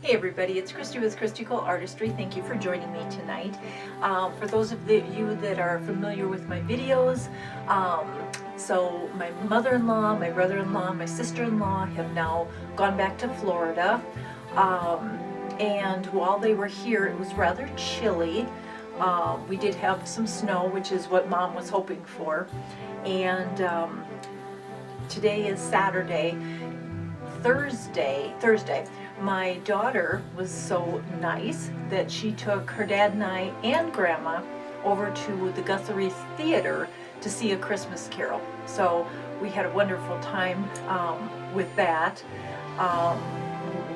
Hey everybody, it's Christy with Christy Artistry. Thank you for joining me tonight. For those of you that are familiar with my videos, so my mother-in-law, my brother-in-law, my sister-in-law have now gone back to Florida. And while they were here, it was rather chilly. We did have some snow, which is what Mom was hoping for. And today is Saturday. Thursday, my daughter was so nice that she took her dad and I and Grandma over to the Guthrie Theater to see A Christmas Carol. So we had a wonderful time with that.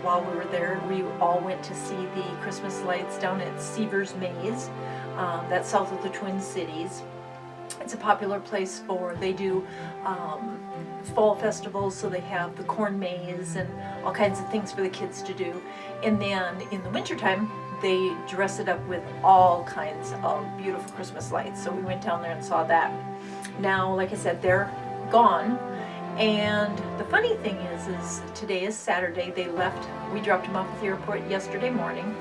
While we were there, we all went to see the Christmas lights down at Seaver's Maze, that's south of the Twin Cities. It's a popular place they do fall festivals, so they have the corn maze and all kinds of things for the kids to do. And then in the wintertime, they dress it up with all kinds of beautiful Christmas lights. So we went down there and saw that. Now, like I said, they're gone. And the funny thing is today is Saturday. They left, we dropped them off at the airport yesterday morning.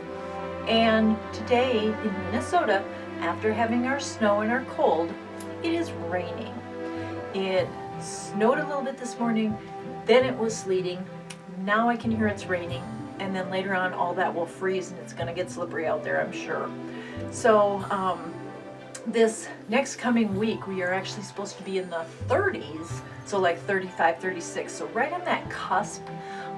And today in Minnesota, after having our snow and our cold, it is raining. It snowed a little bit this morning, then it was sleeting. Now I can hear it's raining, and then later on all that will freeze and it's going to get slippery out there, I'm sure. So this next coming week we are actually supposed to be in the 30s, so like 35, 36, so right on that cusp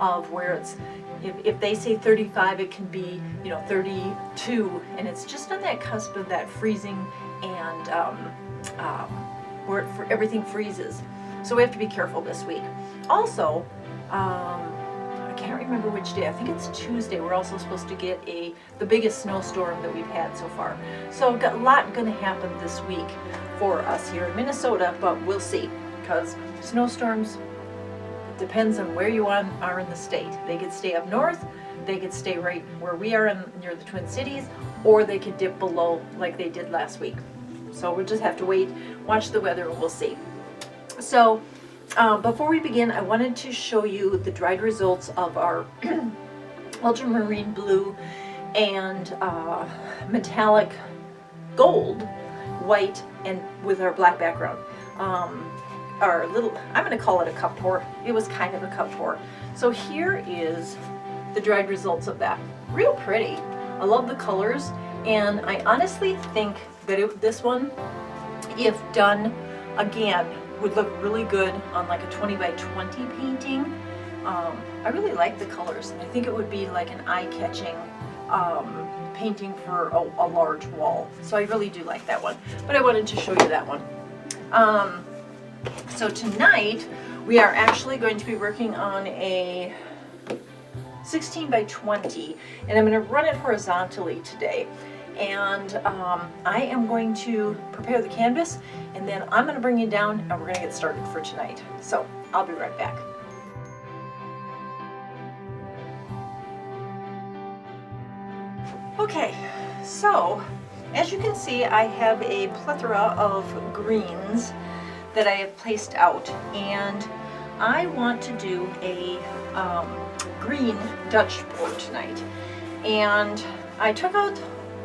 of where it's, if they say 35, it can be, 32, and it's just on that cusp of that freezing and where everything freezes. So we have to be careful this week. Also, I can't remember which day. I think it's Tuesday. We're also supposed to get the biggest snowstorm that we've had so far. So we've got a lot going to happen this week for us here in Minnesota, but we'll see, because snowstorms, depends on where you are in the state. They could stay up north, they could stay right where we are near the Twin Cities, or they could dip below like they did last week. So we'll just have to wait, watch the weather, and we'll see. So before we begin, I wanted to show you the dried results of our ultramarine blue and metallic gold, white, and with our black background. Our little, I'm going to call it a cup pour. It was kind of a cup pour. So here is the dried results of that. Real pretty. I love the colors, and I honestly think that this one, if done again, would look really good on like a 20 by 20 painting. I really like the colors. I think it would be like an eye-catching painting for a large wall. So I really do like that one. But I wanted to show you that one. So tonight we are actually going to be working on a 16 by 20, and I'm going to run it horizontally today. And I am going to prepare the canvas, and then I'm going to bring you down and we're going to get started for tonight. So I'll be right back. Okay, so as you can see, I have a plethora of greens that I have placed out, and I want to do a green Dutch pour tonight. And I took out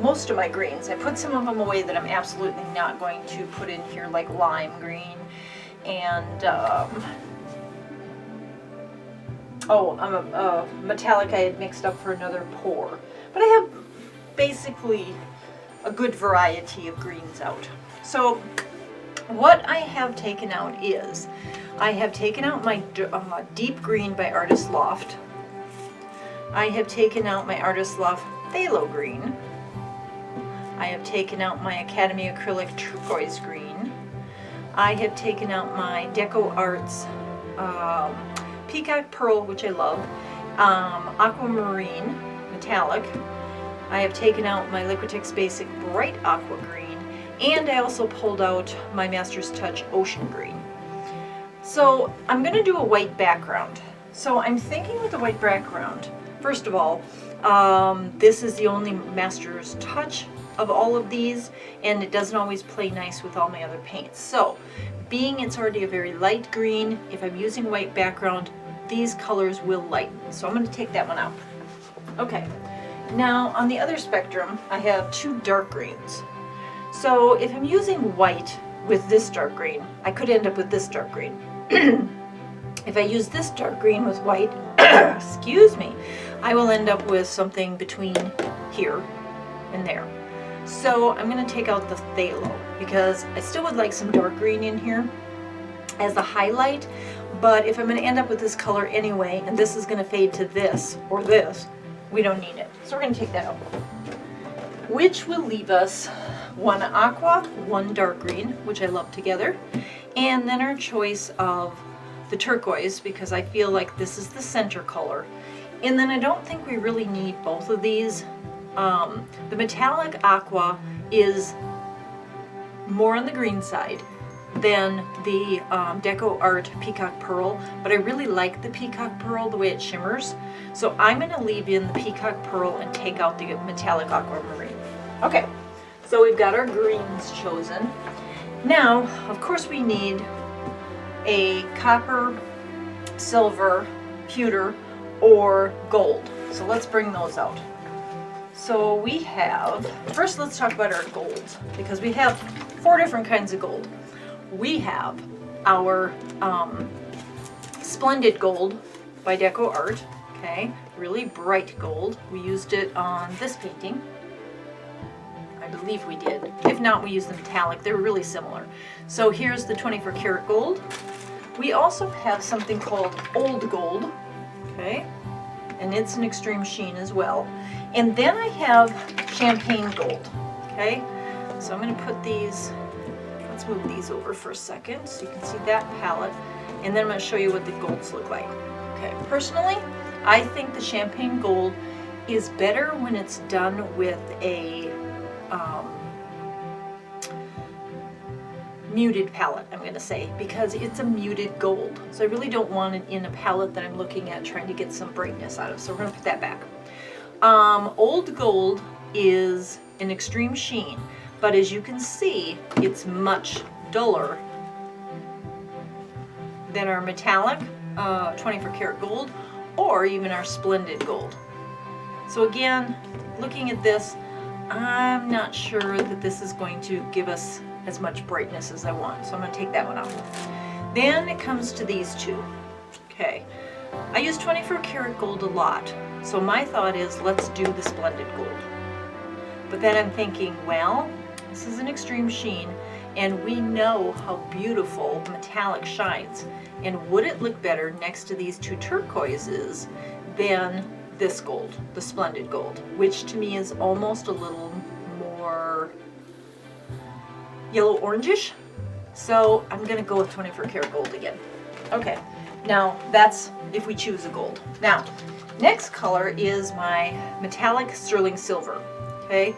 most of my greens. I put some of them away that I'm absolutely not going to put in here, like lime green and metallic I had mixed up for another pour. But I have basically a good variety of greens out. So what I have taken out is, I have taken out my deep green by Artist Loft. I have taken out my Artist Loft phthalo green. I have taken out my Academy Acrylic Turquoise Green. I have taken out my Deco Arts Peacock Pearl, which I love, Aquamarine Metallic. I have taken out my Liquitex Basic Bright Aqua Green, and I also pulled out my Master's Touch Ocean Green. So I'm going to do a white background. So I'm thinking with the white background, first of all, this is the only Master's Touch of all of these, and it doesn't always play nice with all my other paints. So being it's already a very light green, if I'm using white background, these colors will lighten. So I'm going to take that one out. Okay, now on the other spectrum, I have two dark greens. So if I'm using white with this dark green, I could end up with this dark green. If I use this dark green with white, excuse me, I will end up with something between here and there. So I'm going to take out the phthalo because I still would like some dark green in here as a highlight, but if I'm going to end up with this color anyway, and this is going to fade to this or this, we don't need it. So we're going to take that out. Which will leave us one aqua, one dark green, which I love together, and then our choice of the turquoise, because I feel like this is the center color. And then I don't think we really need both of these. The metallic aqua is more on the green side than the Deco Art Peacock Pearl, but I really like the Peacock Pearl, the way it shimmers. So I'm going to leave in the Peacock Pearl and take out the metallic aquamarine. Okay, so we've got our greens chosen. Now, of course, we need a copper, silver, pewter, or gold. So let's bring those out. So we have, first let's talk about our golds, because we have 4 different kinds of gold. We have our Splendid Gold by Deco Art, okay, really bright gold. We used it on this painting. I believe we did. If not, we used the metallic. They're really similar. So here's the 24 karat gold. We also have something called Old Gold, okay, and it's an extreme sheen as well. And then I have Champagne Gold, okay. So I'm going to put these, let's move these over for a second so you can see that palette, and then I'm going to show you what the golds look like. Okay, personally, I think the Champagne Gold is better when it's done with a muted palette, I'm going to say, because it's a muted gold. So I really don't want it in a palette that I'm looking at trying to get some brightness out of. So we're going to put that back. Old Gold is an extreme sheen, but as you can see, it's much duller than our metallic 24 karat gold or even our Splendid Gold. So again, looking at this, I'm not sure that this is going to give us as much brightness as I want, so I'm going to take that one out. Then it comes to these two. Okay, I use 24 karat gold a lot, so my thought is let's do the Splendid Gold. But then I'm thinking, well, this is an extreme sheen, and we know how beautiful metallic shines, and would it look better next to these two turquoises than this gold, the Splendid Gold, which to me is almost a little more yellow orangish. So I'm going to go with 24 karat gold again. Okay, now that's if we choose a gold. Now, next color is my metallic sterling silver. Okay,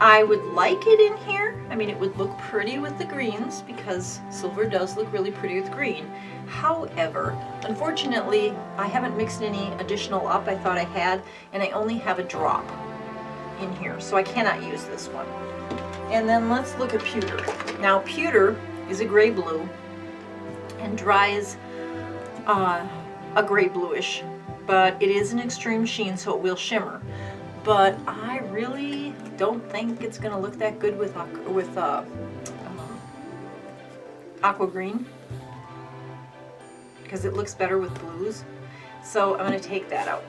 I would like it in here. I mean, it would look pretty with the greens because silver does look really pretty with green. However, unfortunately, I haven't mixed any additional up. I thought I had, and I only have a drop in here, so I cannot use this one. And then let's look at pewter. Now, pewter is a gray blue and dries a gray bluish, but it is an extreme sheen, so it will shimmer. But I really don't think it's going to look that good with aqua green, because it looks better with blues. So I'm going to take that out.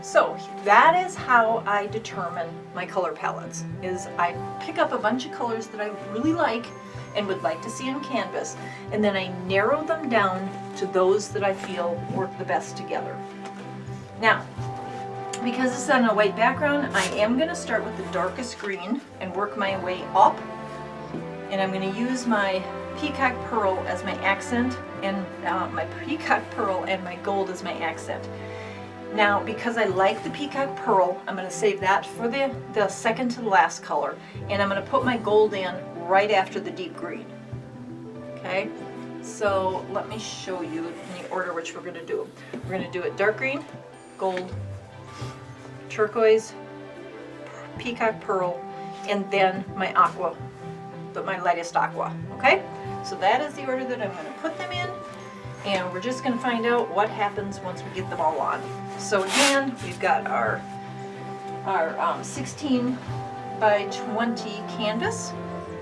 So that is how I determine my color palettes, is I pick up a bunch of colors that I really like and would like to see on canvas, and then I narrow them down to those that I feel work the best together. Now, because it's on a white background, I am going to start with the darkest green and work my way up, and I'm going to use my Peacock Pearl as my accent, and my Peacock Pearl and my gold as my accent. Now, because I like the Peacock Pearl, I'm going to save that for the second to the last color, and I'm going to put my gold in right after the deep green. Okay, so let me show you in the order which we're going to do. We're going to do it dark green, gold, turquoise, Peacock Pearl, and then my aqua, but my lightest aqua. Okay, so that is the order that I'm going to put them in, and we're just going to find out what happens once we get them all on. So again, we've got our our 16 by 20 canvas.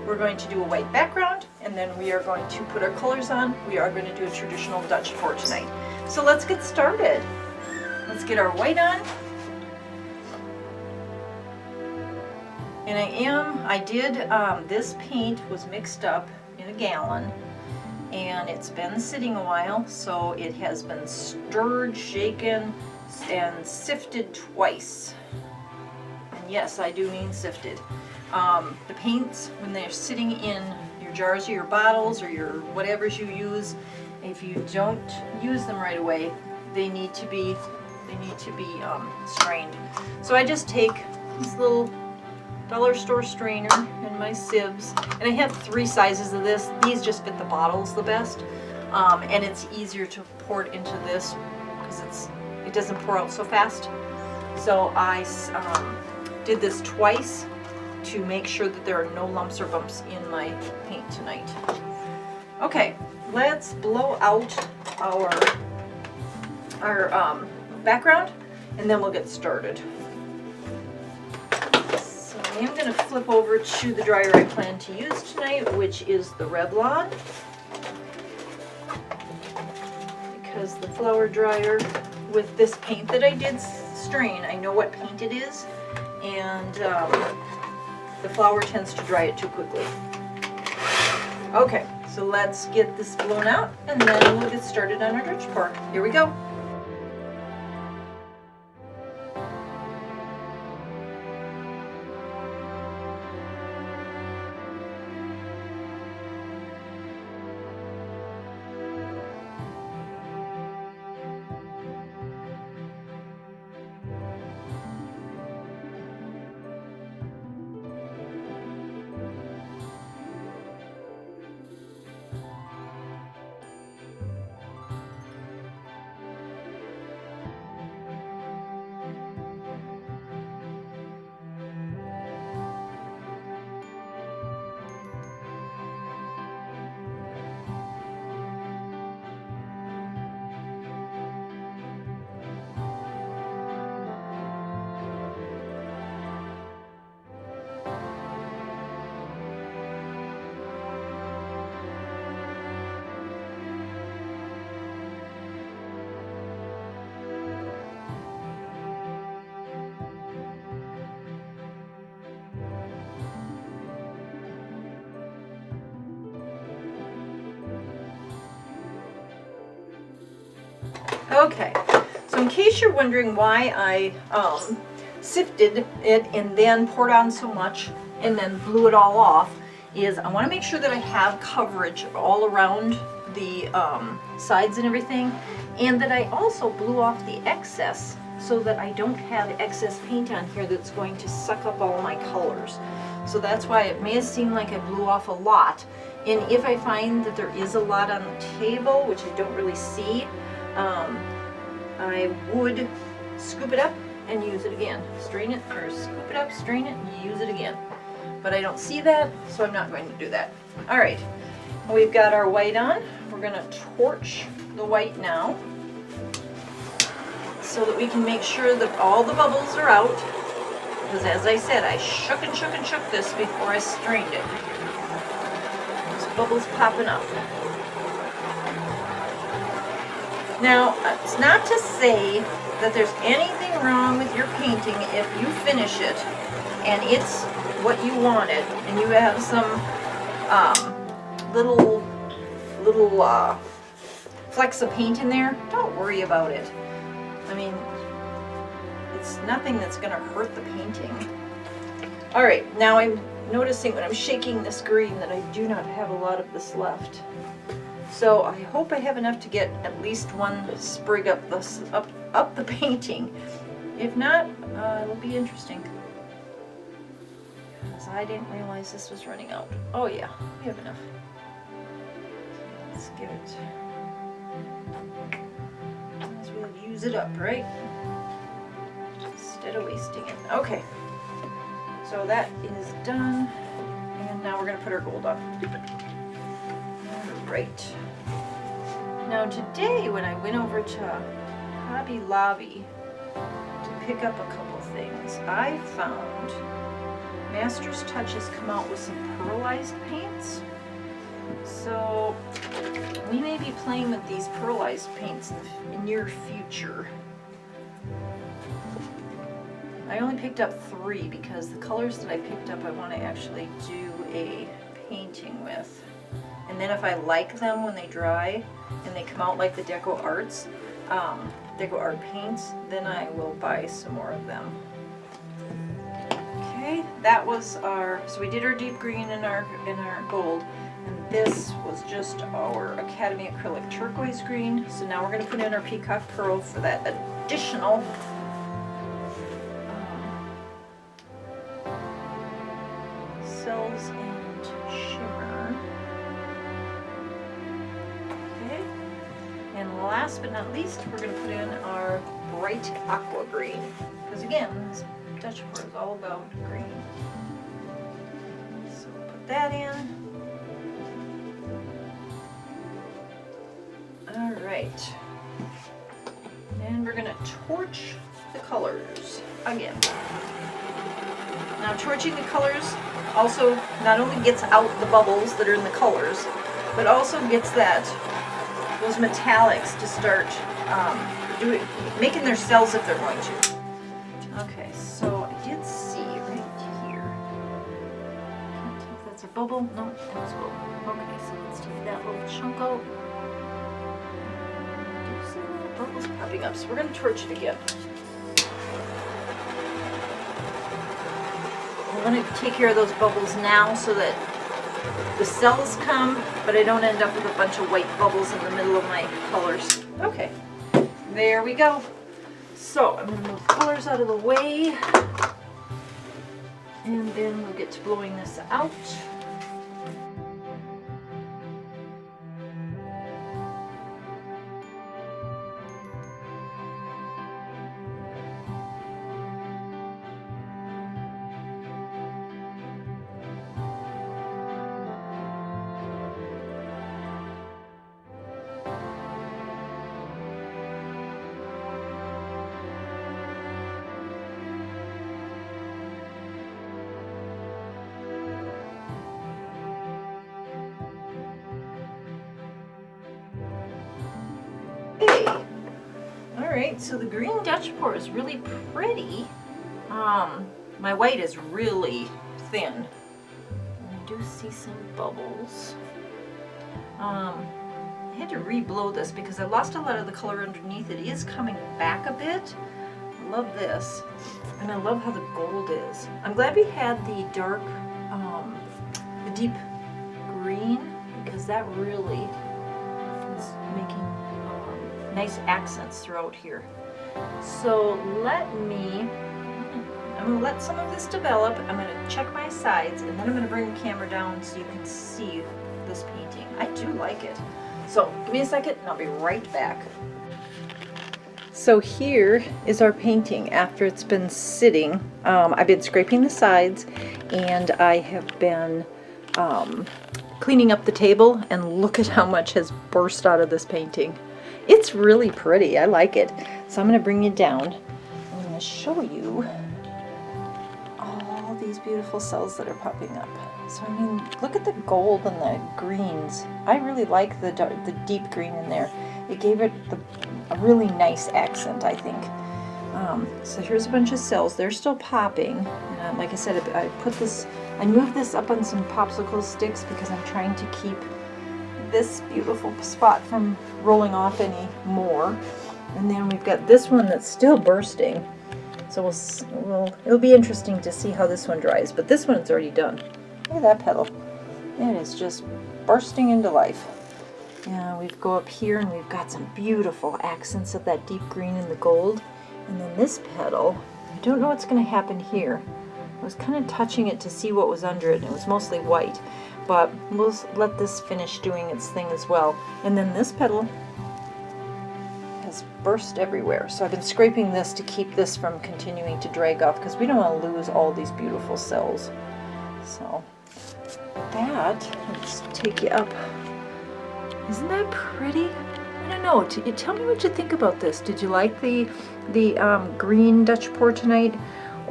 We're going to do a white background, and then we are going to put our colors on. We are going to do a traditional Dutch pour tonight. So let's get started. Let's get our white on. And I did, this paint was mixed up in a gallon, and it's been sitting a while, so it has been stirred, shaken, and sifted twice. And yes, I do mean sifted. The paints, when they're sitting in your jars or your bottles or your whatevers you use, if you don't use them right away, they need to be strained. So I just take this little dollar store strainer and my sieves, and I have 3 sizes of this. These just fit the bottles the best, and it's easier to pour it into this because it doesn't pour out so fast. So I did this twice to make sure that there are no lumps or bumps in my paint tonight. Okay, let's blow out our background, and then we'll get started. So I'm going to flip over to the dryer I plan to use tonight, which is the Revlon, because the flower dryer with this paint that I did strain, I know what paint it is, and the flour tends to dry it too quickly. Okay, so let's get this blown out, and then we'll get started on our Dutch pour. Here we go. Okay, so in case you're wondering why I sifted it and then poured on so much and then blew it all off, is I want to make sure that I have coverage all around the sides and everything, and that I also blew off the excess so that I don't have excess paint on here that's going to suck up all my colors. So that's why it may have seemed like I blew off a lot. And if I find that there is a lot on the table, which I don't really see, I would scoop it up and use it again. Strain it, or scoop it up, strain it, and use it again. But I don't see that, so I'm not going to do that. All right, we've got our white on. We're going to torch the white now so that we can make sure that all the bubbles are out. Because as I said, I shook and shook and shook this before I strained it. There's bubbles popping up. Now, it's not to say that there's anything wrong with your painting if you finish it and it's what you wanted and you have some little flecks of paint in there. Don't worry about it. I mean, it's nothing that's going to hurt the painting. All right, now I'm noticing when I'm shaking this green that I do not have a lot of this left. So I hope I have enough to get at least one sprig up the painting. If not, it'll be interesting. Because I didn't realize this was running out. Oh yeah, we have enough. Let's give it. Might as well use it up, right? Instead of wasting it. Okay. So that is done. And now we're going to put our gold on. Right. Now today when I went over to Hobby Lobby to pick up a couple things. I found Master's Touch has come out with some pearlized paints. So we may be playing with these pearlized paints in the near future. I only picked up 3 because the colors that I picked up I want to actually do a painting with. And then if I like them when they dry and they come out like the Deco Arts, Deco Art paints, then I will buy some more of them. Okay, that was our, so we did our deep green and our gold, and this was just our Academy Acrylic Turquoise Green. So now we're going to put in our Peacock Pearl for that additional cells and shimmer. Okay, and last but not least, we're going to put in our bright aqua green, because again, this Dutch pour is all about green. So put that in. All right, and we're going to torch the colors again. Now torching the colors also not only gets out the bubbles that are in the colors, but also gets those metallics to start making their cells if they're going to. Okay, so I did see right here. Can't tell if that's a bubble. No, that was a bubble. Okay, so let's take that little chunk out. Do you see that bubbles popping up? So we're going to torch it again. I want to take care of those bubbles now so that the cells come, but I don't end up with a bunch of white bubbles in the middle of my colors. Okay, there we go. So I'm going to move colors out of the way, and then we'll get to blowing this out. Alright, so the green Dutch pour is really pretty. My white is really thin. And I do see some bubbles. I had to re-blow this because I lost a lot of the color underneath. It is coming back a bit. I love this. And I love how the gold is. I'm glad we had the dark, the deep green, because that really is making nice accents throughout here. So I'm going to let some of this develop. I'm going to check my sides, and then I'm going to bring the camera down so you can see this painting. I do like it. So give me a second and I'll be right back. So here is our painting after it's been sitting. I've been scraping the sides, and I have been cleaning up the table, and look at how much has burst out of this painting. It's really pretty. I like it. So I'm going to bring you down. I'm going to show you all these beautiful cells that are popping up. So I mean, look at the gold and the greens. I really like the deep green in there. It gave it a really nice accent, I think. So here's a bunch of cells. They're still popping. Like I said, I moved this up on some popsicle sticks because I'm trying to keep this beautiful spot from rolling off any more. And then we've got this one that's still bursting. So it'll be interesting to see how this one dries. But this one is already done. Look at that petal. It is just bursting into life. Yeah, we go up here and we've got some beautiful accents of that deep green and the gold. And then this petal, I don't know what's going to happen here. I was kind of touching it to see what was under it, and it was mostly white. But we'll let this finish doing its thing as well. And then this petal has burst everywhere. So I've been scraping this to keep this from continuing to drag off, because we don't want to lose all these beautiful cells. So that, let's take you up. Isn't that pretty? I don't know. Tell me what you think about this. Did you like the green Dutch pour tonight?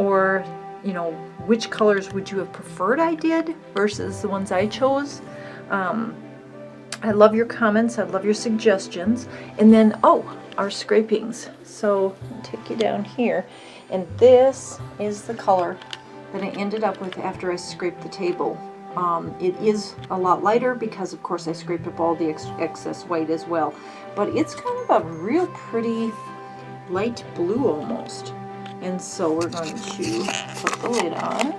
or you know, which colors would you have preferred I did versus the ones I chose. I love your comments, I love your suggestions. And then, oh, our scrapings. So I'll take you down here, and this is the color that I ended up with after I scraped the table. It is a lot lighter because of course I scraped up all the excess white as well, but it's kind of a real pretty light blue almost. And so we're going to put the lid on.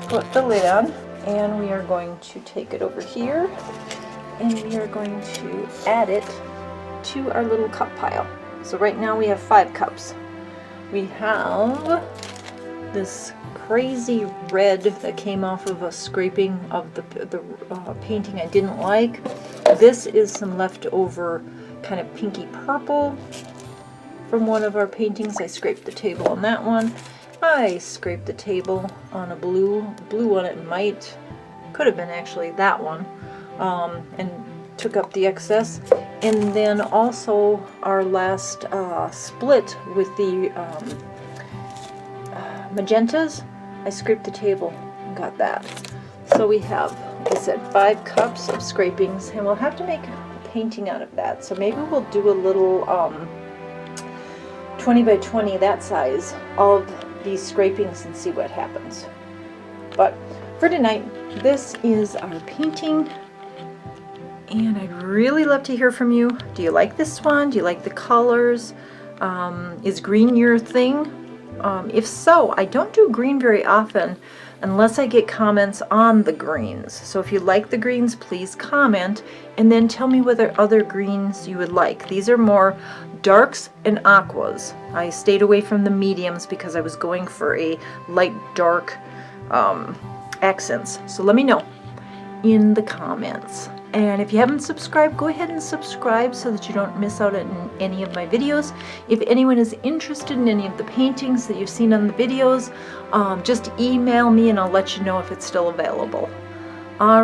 Put the lid on, and we are going to take it over here, and we are going to add it to our little cup pile. So right now we have 5 cups. We have this crazy red that came off of a scraping of the painting I didn't like. This is some leftover kind of pinky purple from one of our paintings. I scraped the table on that one. I scraped the table on a blue one. It could have been actually that one, and took up the excess. And then also our last split with the magentas, I scraped the table and got that. So we have, like I said, 5 cups of scrapings, and we'll have to make a painting out of that. So maybe we'll do a little 20 by 20, that size, of these scrapings and see what happens. But for tonight, this is our painting, and I'd really love to hear from you. Do you like this one? Do you like the colors? Is green your thing? If so, I don't do green very often unless I get comments on the greens. So if you like the greens, please comment and then tell me whether other greens you would like. These are more darks and aquas. I stayed away from the mediums because I was going for a light dark accents. So let me know in the comments. And if you haven't subscribed, go ahead and subscribe so that you don't miss out on any of my videos. If anyone is interested in any of the paintings that you've seen on the videos, just email me and I'll let you know if it's still available.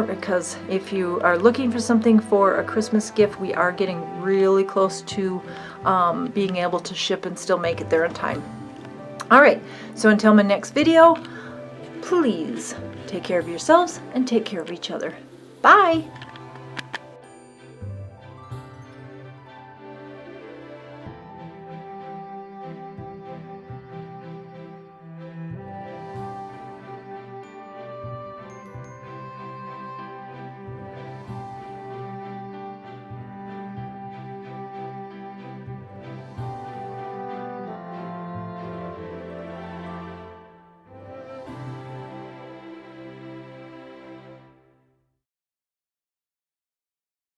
Because if you are looking for something for a Christmas gift, we are getting really close to being able to ship and still make it there in time. Alright, so until my next video, please take care of yourselves and take care of each other. Bye!